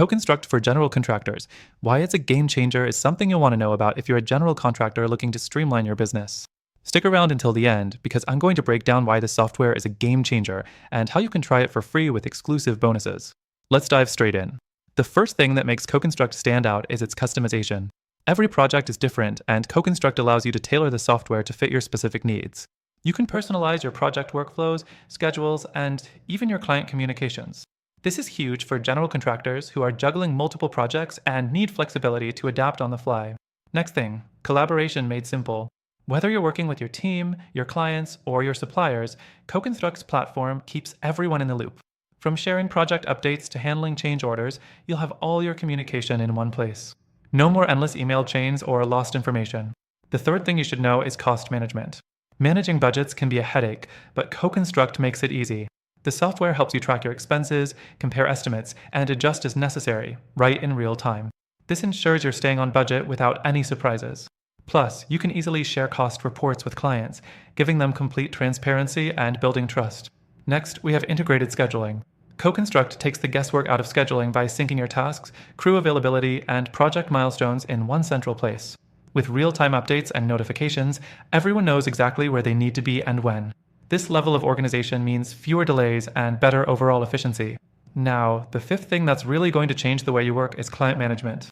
CoConstruct for general contractors. Why it's a game changer is something you'll want to know about if you're a general contractor looking to streamline your business. Stick around until the end because I'm going to break down why this software is a game changer and how you can try it for free with exclusive bonuses. Let's dive straight in. The first thing that makes CoConstruct stand out is its customization. Every project is different, and CoConstruct allows you to tailor the software to fit your specific needs. You can personalize your project workflows, schedules, and even your client communications. This is huge for general contractors who are juggling multiple projects and need flexibility to adapt on the fly. Next thing, collaboration made simple. Whether you're working with your team, your clients, or your suppliers, CoConstruct's platform keeps everyone in the loop. From sharing project updates to handling change orders, you'll have all your communication in one place. No more endless email chains or lost information. The third thing you should know is cost management. Managing budgets can be a headache, but CoConstruct makes it easy. The software helps you track your expenses, compare estimates, and adjust as necessary, right in real time. This ensures you're staying on budget without any surprises. Plus, you can easily share cost reports with clients, giving them complete transparency and building trust. Next, we have integrated scheduling. CoConstruct takes the guesswork out of scheduling by syncing your tasks, crew availability, and project milestones in one central place. With real-time updates and notifications, everyone knows exactly where they need to be and when. This level of organization means fewer delays and better overall efficiency. Now, the fifth thing that's really going to change the way you work is client management.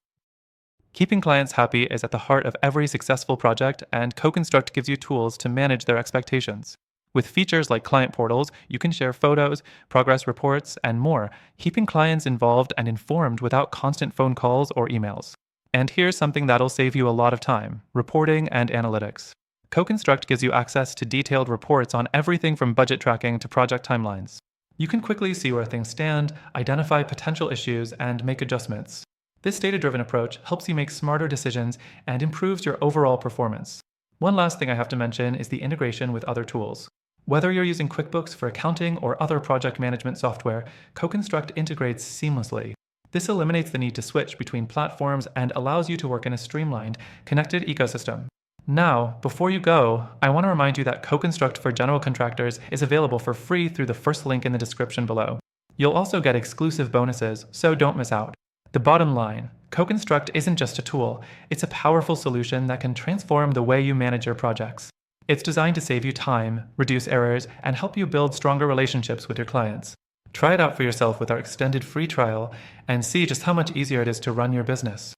Keeping clients happy is at the heart of every successful project, and CoConstruct gives you tools to manage their expectations. With features like client portals, you can share photos, progress reports, and more, keeping clients involved and informed without constant phone calls or emails. And here's something that'll save you a lot of time: reporting and analytics. CoConstruct gives you access to detailed reports on everything from budget tracking to project timelines. You can quickly see where things stand, identify potential issues, and make adjustments. This data-driven approach helps you make smarter decisions and improves your overall performance. One last thing I have to mention is the integration with other tools. Whether you're using QuickBooks for accounting or other project management software, CoConstruct integrates seamlessly. This eliminates the need to switch between platforms and allows you to work in a streamlined, connected ecosystem. Now, before you go, I want to remind you that CoConstruct for general contractors is available for free through the first link in the description below. You'll also get exclusive bonuses, so don't miss out. The bottom line, CoConstruct isn't just a tool, it's a powerful solution that can transform the way you manage your projects. It's designed to save you time, reduce errors, and help you build stronger relationships with your clients. Try it out for yourself with our extended free trial and see just how much easier it is to run your business.